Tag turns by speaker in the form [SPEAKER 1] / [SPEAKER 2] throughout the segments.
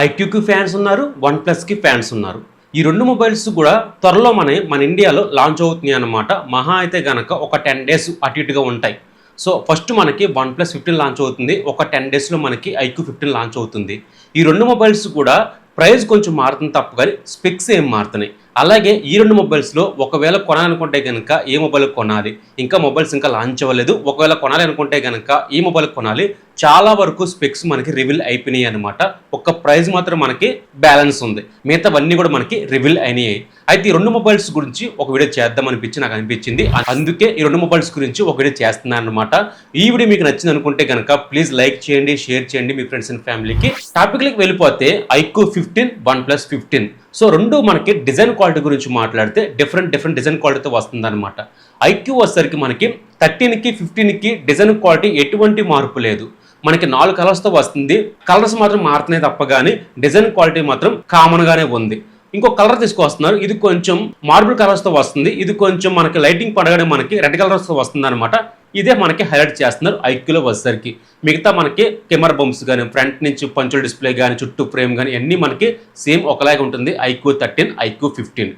[SPEAKER 1] ఐక్యూకి fans ఉన్నారు, one ప్లస్కి fans ఉన్నారు. ఈ రెండు మొబైల్స్ కూడా త్వరలో మన ఇండియాలో లాంచ్ అవుతున్నాయి అన్నమాట. మహా అయితే గనక ఒక 10 డేస్ అటు ఇటుగా ఉంటాయి. సో ఫస్ట్ మనకి వన్ ప్లస్ 15 లాంచ్ అవుతుంది. ఒక 10 డేస్లో మనకి ఐక్యూ 15 లాంచ్ అవుతుంది. ఈ రెండు మొబైల్స్ కూడా ప్రైస్ కొంచెం మారుతుంది తప్ప కానీ స్పెక్స్ ఏం మారుతున్నాయి. అలాగే ఈ రెండు మొబైల్స్లో ఒకవేళ కొనాలనుకుంటే కనుక ఏ మొబైల్ కొనాలి, ఇంకా మొబైల్స్ ఇంకా లాంచ్ అవ్వలేదు, ఒకవేళ కొనాలి అనుకుంటే కనుక ఈ మొబైల్ కొనాలి, చాలా వరకు స్పెక్స్ మనకి రివీల్ అయిపోయినాయి అనమాట. ఒక్క ప్రైస్ మాత్రం మనకి బ్యాలెన్స్ ఉంది, మిగతావన్నీ కూడా మనకి రివీల్ అయినాయి. అయితే ఈ రెండు మొబైల్స్ గురించి ఒక వీడియో చేద్దాం నాకు అనిపించింది. అందుకే ఈ రెండు మొబైల్స్ గురించి ఒక వీడియో చేస్తున్నాను అనమాట. ఈ వీడియో మీకు నచ్చింది అనుకుంటే కనుక ప్లీజ్ లైక్ చేయండి, షేర్ చేయండి మీ ఫ్రెండ్స్ అండ్ ఫ్యామిలీకి. టాపిక్లకి వెళ్ళిపోతే ఐక్యూ 15, వన్ ప్లస్ 15. సో రెండు మనకి డిజైన్ క్వాలిటీ గురించి మాట్లాడితే డిఫరెంట్ డిజైన్ క్వాలిటీతో వస్తుంది అనమాట. ఐక్యూ వచ్చేసరికి మనకి 13కి 15కి డిజైన్ క్వాలిటీ ఎటువంటి మార్పు లేదు. మనకి 4 కలర్స్తో వస్తుంది. కలర్స్ మాత్రం మారుతున్నాయి తప్ప కానీ డిజైన్ క్వాలిటీ మాత్రం కామన్గానే ఉంది. ఇంకో కలర్ తీసుకొస్తున్నారు, ఇది కొంచెం మార్బుల్ కలర్స్తో వస్తుంది. ఇది కొంచెం మనకి లైటింగ్ పడగానే మనకి రెడ్ కలర్స్తో వస్తుంది అనమాట. ఇదే మనకి హైలైట్ చేస్తున్నారు ఐక్యూలో వచ్చేసరికి. మిగతా మనకి కెమెరా బంప్స్ కానీ, ఫ్రంట్ నుంచి పంచుల డిస్ప్లే కానీ, చుట్టూ ఫ్రేమ్ కానీ అన్నీ మనకి సేమ్ ఒకలాగే ఉంటుంది. IQ 13, IQ 15.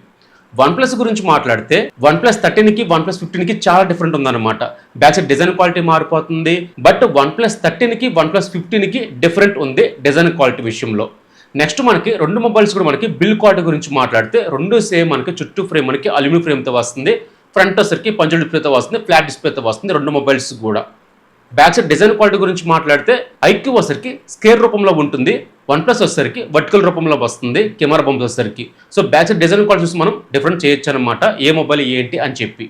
[SPEAKER 1] వన్ ప్లస్ గురించి మాట్లాడితే వన్ ప్లస్ 13కి వన్ ప్లస్ 15కి చాలా డిఫరెంట్ ఉందన్నమాట. బ్యాక్ సైడ్ డిజైన్ క్వాలిటీ మారిపోతుంది. బట్ వన్ ప్లస్ 13కి వన్ ప్లస్ 15కి డిఫరెంట్ ఉంది డిజైన్ క్వాలిటీ విషయంలో. నెక్స్ట్ మనకి రెండు మొబైల్స్ కూడా మనకి బిల్ క్వాలిటీ గురించి మాట్లాడితే రెండు సేమ్ మనకి చుట్టూ ఫ్రేమ్ మనకి అల్యూమినియం ఫ్రేమ్తో వస్తుంది. ఫ్రంట్ వచ్చరికి పంచుల డిస్ప్లేతో వస్తుంది, ఫ్లాట్ డిస్ప్లేతో వస్తుంది రెండు మొబైల్స్ కూడా. బ్యాక్ సైడ్ డిజైన్ క్వాలిటీ గురించి మాట్లాడితే ఐక్యూ వచ్చరికి స్క్వేర్ రూపంలో ఉంటుంది, వన్ ప్లస్ వచ్చరికి వర్టికల్ రూపంలో వస్తుంది కెమెరా బంప్స్ వచ్చరికి. So back side design quality చూసి మనం డిఫరెంట్ చేయొచ్చు అనమాట, ఏ మొబైల్ ఏంటి అని చెప్పి.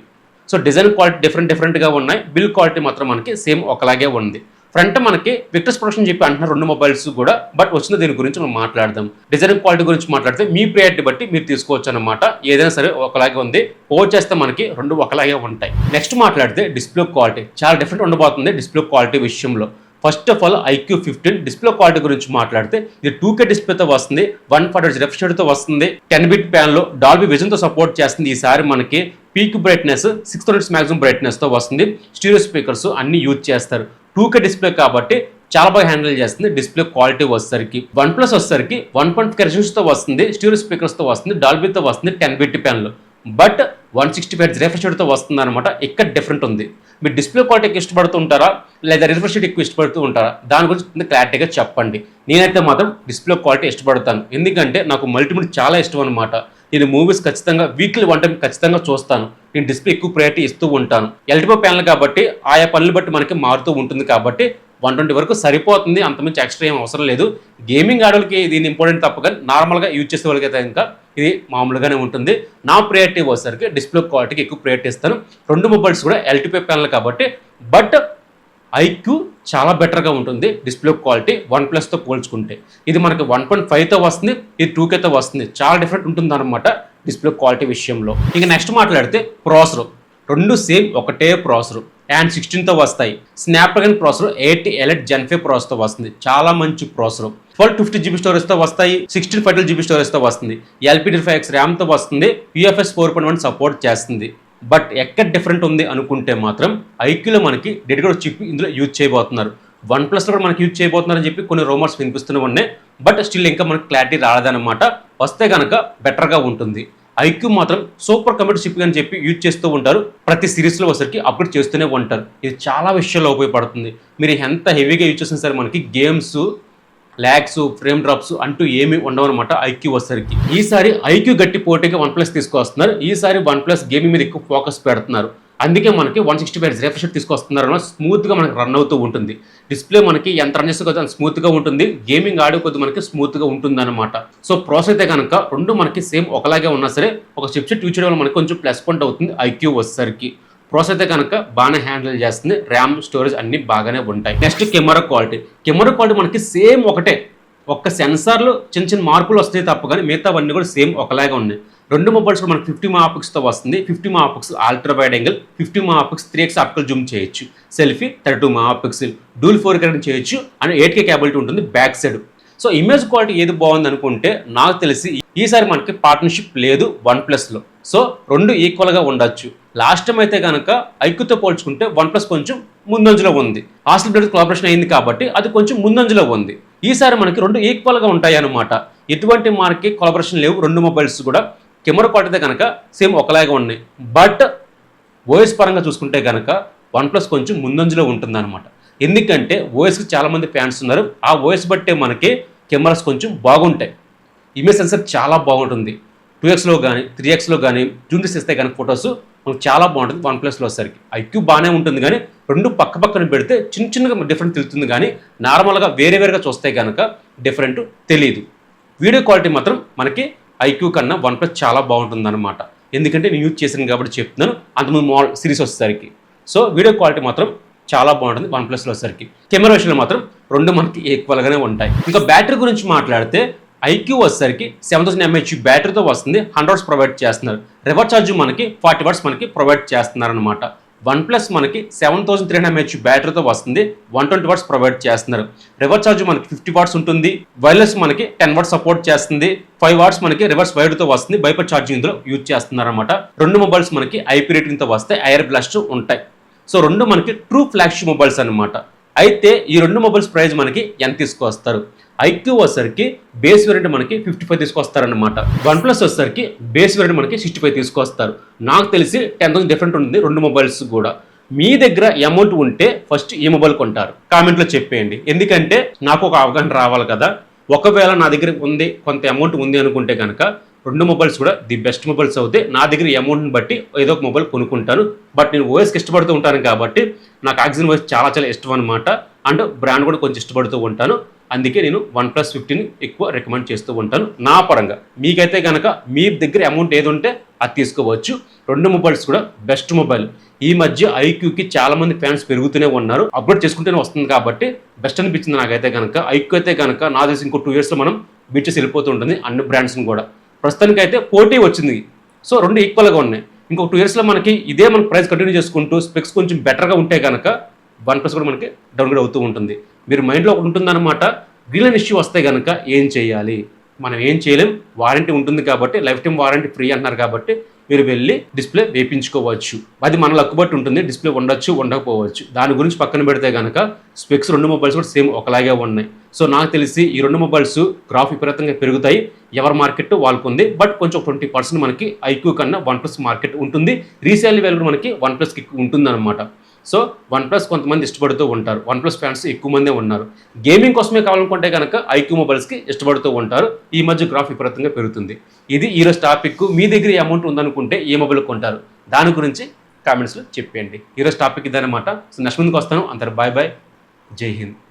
[SPEAKER 1] సో డిజైన్ క్వాలిటీ డిఫరెంట్గా ఉన్నాయి. బిల్ క్వాలిటీ మాత్రం మనకి సేమ్ ఒకలాగే ఉంది. ఫ్రంట్ మనకి విక్టర్స్ ప్రొడక్షన్ చెప్పి అంటున్నారు రెండు మొబైల్స్ కూడా. బట్ వచ్చిన దీని గురించి మనం మాట్లాడదాం. డిజైన్ క్వాలిటీ గురించి మాట్లాడితే మీ ప్రయారిటీ బట్టి మీరు తీసుకోవచ్చు అనమాట. ఏదైనా సరే ఒకలాగే ఉంది. ఓవర్ చేస్తే మనకి రెండు ఒకలాగే ఉంటాయి. నెక్స్ట్ మాట్లాడితే డిస్ప్లే క్వాలిటీ చాలా డిఫరెంట్ ఉండబోతుంది డిస్ప్లే క్వాలిటీ విషయంలో. First of all iQOO 15 display quality గురించి మాట్లాడితే ఇది 2K డిస్ప్లేతో వస్తుంది, 140Hz రిఫ్రెష్ రేట్తో వస్తుంది, 10-bit ప్యాన్లో డాల్బీ విజన్తో సపోర్ట్ చేస్తుంది. ఈసారి మనకి పీక్ బ్రైట్నెస్ 600 మ్యాక్సిమం బ్రైట్నెస్తో వస్తుంది. స్టీరియో స్పీకర్స్ అన్ని యూజ్ చేస్తారు. 2K డిస్ప్లే కాబట్టి చాలా బాగా హ్యాండిల్ చేస్తుంది. డిస్ప్లే క్వాలిటీ వచ్చేసరికి వన్ ప్లస్ వచ్చేసరికి 1.5K రెజల్యూషన్తో వస్తుంది, స్టీరియో స్పీకర్స్తో వస్తుంది, డాల్బీతో వస్తుంది, 10-bit ప్యాన్లో. బట్ 165Hz రిఫ్రెష్ రేట్తో వస్తుంది అనమాట. ఇక్కడ డిఫరెంట్ ఉంది. మీరు డిస్ప్లే క్వాలిటీకి ఇష్టపడుతూ ఉంటారా లేదా రిఫ్రెష్ రేట్ ఎక్కువ ఇష్టపడుతూ ఉంటారా? దాని గురించి క్లారిటీగా చెప్పండి. నేనైతే మాత్రం డిస్ప్లే క్వాలిటీ ఇష్టపడతాను, ఎందుకంటే నాకు మల్టీమీడియా చాలా ఇష్టం అనమాట. నేను మూవీస్ ఖచ్చితంగా వీక్లీ 1 టైం ఖచ్చితంగా చూస్తాను. నేను డిస్ప్లే ఎక్కువ ప్రయారిటీ ఇస్తూ ఉంటాను. ఎల్టీపీ ప్యానల్ కాబట్టి ఆయా పనులు బట్టి మనకి మారుతూ ఉంటుంది కాబట్టి 120 వరకు సరిపోతుంది, అంతమించి ఎక్స్ట్రా ఏం అవసరం లేదు. గేమింగ్ ఆడవాళ్ళకి దీని ఇంపార్టెంట్ తప్ప కానీ నార్మల్గా యూజ్ చేసే వాళ్ళకి అయితే ఇంకా ఇది మామూలుగానే ఉంటుంది. నా ప్రయారిటీ వచ్చేసరికి డిస్ప్లే క్వాలిటీకి ఎక్కువ ప్రయారిటీ ఇస్తాను. రెండు మొబైల్స్ కూడా ఎల్టీపీ ప్యానల్ కాబట్టి. బట్ ఐక్యూ చాలా బెటర్గా ఉంటుంది డిస్ప్లే క్వాలిటీ వన్ ప్లస్తో పోల్చుకుంటే. ఇది మనకి 1.5తో వస్తుంది, ఇది 2Kతో వస్తుంది. చాలా డిఫరెంట్ ఉంటుంది అనమాట డిస్ప్లే క్వాలిటీ విషయంలో. ఇక నెక్స్ట్ మాట్లాడితే ప్రాసెసర్ రెండు సేమ్ ఒకటే ప్రాసెసర్ అండ్ 16తో వస్తాయి. స్నాప్డ్రాగన్ ప్రాసెసర్ 8 Elite Gen 5 ప్రాసెసర్తో వస్తుంది. చాలా మంచి ప్రాసెసర్. 1250GB స్టోరేజ్తో వస్తాయి, 1632GB స్టోరేజ్తో వస్తుంది, LPDDR5X ర్యామ్తో వస్తుంది, UFS 4.1 సపోర్ట్ చేస్తుంది. బట్ ఎక్కడ డిఫరెంట్ ఉంది అనుకుంటే మాత్రం ఐక్యూలో మనకి డెడికేటెడ్ చిప్ ఇందులో యూజ్ చేయబోతున్నారు. వన్ ప్లస్లో కూడా మనకి యూజ్ చేయబోతున్నారని చెప్పి కొన్ని రూమర్స్ వినిపిస్తూనే ఉన్నాయి. బట్ స్టిల్ ఇంకా మనకి క్లారిటీ రాలేదన్నమాట. వస్తే కనుక బెటర్గా ఉంటుంది. ఐక్యూ మాత్రం సూపర్ కంప్యూటర్ చిప్ అని చెప్పి యూజ్ చేస్తూ ఉంటారు. ప్రతి సిరీస్లో వచ్చరికి అప్డేట్ చేస్తూనే ఉంటారు. ఇది చాలా విషయాల్లో ఉపయోగపడుతుంది. మీరు ఎంత హెవీగా యూజ్ చేసినా సరే మనకి గేమ్స్, ల్యాగ్స్, ఫ్రేమ్ డ్రాప్స్ అంటూ ఏమీ ఉండవు అనమాట ఐక్యూ వచ్చరికి. ఈసారి ఐక్యూ గట్టి పోటీగా వన్ ప్లస్ తీసుకొస్తున్నారు. ఈసారి వన్ ప్లస్ గేమింగ్ మీద ఎక్కువ ఫోకస్ పెడుతున్నారు. అందుకే మనకి 165Hz రిఫ్రెష్ రేట్ తీసుకొస్తున్నారు. స్మూత్గా మనకి రన్ అవుతూ ఉంటుంది. డిస్ప్లే మనకి ఎంత రన్ చేస్తే కొద్దిగా స్మూత్గా ఉంటుంది. గేమింగ్ ఆడే కొద్ది మనకి స్మూత్గా ఉంటుంది అనమాట. సో ప్రాసెస్ అయితే కనుక రెండు మనకి సేమ్ ఒకలాగే ఉన్నా సరే ఒక చిప్సెట్ యూజ్ చేయడం వల్ల మనకి కొంచెం ప్లస్ పాయింట్ అవుతుంది ఐక్యూ వచ్చేసరికి. ప్రాసెస్ అయితే కనుక బాగానే హ్యాండిల్ చేస్తుంది. ర్యామ్, స్టోరేజ్ అన్ని బాగానే ఉంటాయి. నెక్స్ట్ కెమెరా క్వాలిటీ మనకి సేమ్ ఒకటే. ఒక్క సెన్సార్లు చిన్న మార్పులు వస్తాయి తప్ప కానీ మిగతావన్నీ కూడా సేమ్ ఒకలాగా ఉన్నాయి. రెండు మొబైల్స్ కూడా మనకి 50 MP వస్తుంది. 50 MP ultra wide angle, 50 MP 3x optical Zoom చేయొచ్చు, సెల్ఫీ 32 MP డూల్ 4K చేయొచ్చు అండ్ 8K కేబిలిటీ ఉంటుంది back side. So image quality ఏది బాగుంది అనుకుంటే నాకు తెలిసి ఈసారి మనకి పార్ట్నర్షిప్ లేదు వన్ ప్లస్లో. సో రెండు ఈక్వల్గా ఉండొచ్చు. లాస్ట్ టైం అయితే కనుక ఐక్యూతో పోల్చుకుంటే వన్ ప్లస్ కొంచెం ముందంజలో ఉంది. హాస్టల్ బ్లడ్ కొలాబరేషన్ అయింది కాబట్టి అది కొంచెం ముందంజలో ఉంది. ఈసారి మనకి రెండు ఈక్వల్గా ఉంటాయి అన్నమాట. ఎటువంటి మనకి కొలబరేషన్ లేవు. రెండు మొబైల్స్ కూడా కెమెరా క్వాలిటీ అయితే కనుక సేమ్ ఒకలాగా ఉన్నాయి. బట్ ఓఎస్ పరంగా చూసుకుంటే కనుక వన్ ప్లస్ కొంచెం ముందంజలో ఉంటుందన్నమాట. ఎందుకంటే ఓఎస్కి చాలామంది ఫ్యాన్స్ ఉన్నారు. ఆ ఓఎస్ బట్టే మనకి కెమెరాస్ కొంచెం బాగుంటాయి. ఇమేజ్ సెన్సర్ చాలా బాగుంటుంది. 2xలో కానీ 3xలో కానీ జూమ్ చేసి ఇస్తే కనుక ఫొటోస్ మనకు చాలా బాగుంటుంది. వన్ ప్లస్లో వచ్చేసరికి ఐక్యూ బాగానే ఉంటుంది, కానీ రెండు పక్క పక్కన పెడితే చిన్నగా డిఫరెంట్ తెలుస్తుంది, కానీ నార్మల్గా వేరేగా చూస్తే కనుక డిఫరెంట్ తెలియదు. వీడియో క్వాలిటీ మాత్రం మనకి ఐక్యూ కన్నా వన్ ప్లస్ చాలా బాగుంటుంది అనమాట. ఎందుకంటే నేను యూజ్ చేశాను కాబట్టి చెప్తున్నాను. అంతకుముందు మోడల్ సిరీస్ వచ్చేసరికి సో వీడియో క్వాలిటీ మాత్రం చాలా బాగుంటుంది వన్ ప్లస్లో వచ్చేసరికి. కెమెరా విషయంలో మాత్రం రెండు మనకి ఈక్వల్గానే ఉంటాయి. ఇంకా బ్యాటరీ గురించి మాట్లాడితే ఐక్యూ వచ్చేసరికి 7000 mAh బ్యాటరీతో వస్తుంది. 100 వాట్స్ ప్రొవైడ్ చేస్తున్నారు. రివర్స్ ఛార్జ్ మనకి 40 వాట్స్ మనకి ప్రొవైడ్ చేస్తున్నారు అనమాట. వన్ ప్లస్ మనకి 7300 mAh బ్యాటరీతో వస్తుంది. 120 వాట్స్ ప్రొవైడ్ చేస్తున్నారు. రివర్స్ ఛార్జ్ మనకి 50 వాట్స్ ఉంటుంది. వైర్లెస్ మనకి 10 వాట్స్ సపోర్ట్ చేస్తుంది. 5 వాట్స్ మనకి రివర్స్ వైర్తో వస్తుంది. బైపాస్ ఛార్జింగ్ ఇందులో యూజ్ చేస్తున్నారు అనమాట. రెండు మొబైల్స్ మనకి ఐపీ రేటింగ్తో వస్తే ఎయిర్ బ్లాస్ట్ ఉంటాయి. సో రెండు మనకి ట్రూ ఫ్లాగ్షిప్ మొబైల్స్ అనమాట. అయితే ఈ రెండు మొబైల్స్ ప్రైస్ మనకి ఎంత తీసుకొస్తారు? ఐక్యూ వచ్చేసరికి బేస్ వేరియంట్ మనకి 55 తీసుకొస్తారనమాట. వన్ ప్లస్ వచ్చేసరికి బేస్ వేరియంట్ మనకి 65 తీసుకొస్తారు. నాకు తెలిసి 10,000 డిఫరెంట్ ఉంటుంది రెండు మొబైల్స్ కూడా. మీ దగ్గర అమౌంట్ ఉంటే ఫస్ట్ ఏ మొబైల్ కొంటారు కామెంట్లో చెప్పేయండి. ఎందుకంటే నాకు ఒక అవగాహన రావాలి కదా. ఒకవేళ నా దగ్గర ఉంది, కొంత అమౌంట్ ఉంది అనుకుంటే కనుక రెండు మొబైల్స్ కూడా ది బెస్ట్ మొబైల్స్ అవుతాయి. నా దగ్గర అమౌంట్ని బట్టి ఏదో ఒక మొబైల్ కొనుక్కుంటాను. బట్ నేను ఓఎస్కి ఇష్టపడుతూ ఉంటాను కాబట్టి నాకు ఆక్సిజన్ ఓఎస్ చాలా ఇష్టం అనమాట. అండ్ బ్రాండ్ కూడా కొంచెం ఇష్టపడుతూ ఉంటాను. అందుకే నేను వన్ ప్లస్ 50ని ఎక్కువ రికమెండ్ చేస్తూ ఉంటాను నా పరంగా. మీకైతే కనుక మీ దగ్గర అమౌంట్ ఏది ఉంటే అది తీసుకోవచ్చు. రెండు మొబైల్స్ కూడా బెస్ట్ మొబైల్. ఈ మధ్య ఐక్యూకి చాలా మంది ఫ్యాన్స్ పెరుగుతూనే ఉన్నారు. అప్లోడ్ చేసుకుంటూనే వస్తుంది కాబట్టి బెస్ట్ అనిపించింది నాకైతే కనుక. ఐక్యూ అయితే కనుక నా తెలిసి ఇంకో 2 yearsలో మనం బీట్ చేసి వెళ్ళిపోతూ ఉంటుంది అన్ని బ్రాండ్స్ని కూడా. ప్రస్తుతానికి అయితే పోటీ వచ్చింది. సో రెండు ఈక్వల్గా ఉన్నాయి. ఇంకొక 2 yearsలో మనకి ఇదే మన ప్రైస్ కంటిన్యూ చేసుకుంటూ స్పెక్స్ కొంచెం బెటర్గా ఉంటే కనుక వన్ ప్లస్ కూడా మనకి డౌన్గ్రేడ్ అవుతూ ఉంటుంది. మీరు మైండ్లో ఒకటి ఉంటుందన్నమాట, గ్రీన్ ఇష్యూ వస్తే కనుక ఏం చేయాలి? మనం ఏం చేయలేం. వారంటీ ఉంటుంది కాబట్టి, లైఫ్ టైం వారంటీ ఫ్రీ అంటున్నారు కాబట్టి మీరు వెళ్ళి డిస్ప్లే వేయించుకోవచ్చు. అది మన లక్కు బట్టి ఉంటుంది. డిస్ప్లే ఉండొచ్చు, ఉండకపోవచ్చు. దాని గురించి పక్కన పెడితే కనుక స్పెక్స్ రెండు మొబైల్స్ కూడా సేమ్ ఒకలాగే ఉన్నాయి. సో నాకు తెలిసి ఈ రెండు మొబైల్స్ గ్రాఫ్ విపరీతంగా పెరుగుతాయి. ఎవరి మార్కెట్ వాళ్ళకు ఉంది. బట్ కొంచెం 20% మనకి ఐక్యూ కన్నా వన్ ప్లస్ మార్కెట్ ఉంటుంది. రీసేల్ వాల్యూ కూడా మనకి వన్ ప్లస్కి ఉంటుంది అనమాట. సో వన్ ప్లస్ కొంతమంది ఇష్టపడుతూ ఉంటారు. వన్ ప్లస్ ఫ్యాన్స్ ఎక్కువ మందే ఉన్నారు. గేమింగ్ కోసమే కావాలనుకుంటే కనుక ఐక్యూ మొబైల్స్కి ఇష్టపడుతూ ఉంటారు. ఈ మధ్య గ్రాఫ్ విపరీతంగా పెరుగుతుంది. ఇది ఈరోజు టాపిక్. మీ దగ్గర అమౌంట్ ఉందనుకుంటే ఏ మొబైల్ కొంటారు? దాని గురించి కామెంట్స్లో చెప్పండి. ఈరోజు టాపిక్ ఇదనమాట. సో నెక్స్ట్ ముందుకు వస్తాను. అందరు బాయ్ బాయ్. జై హింద్.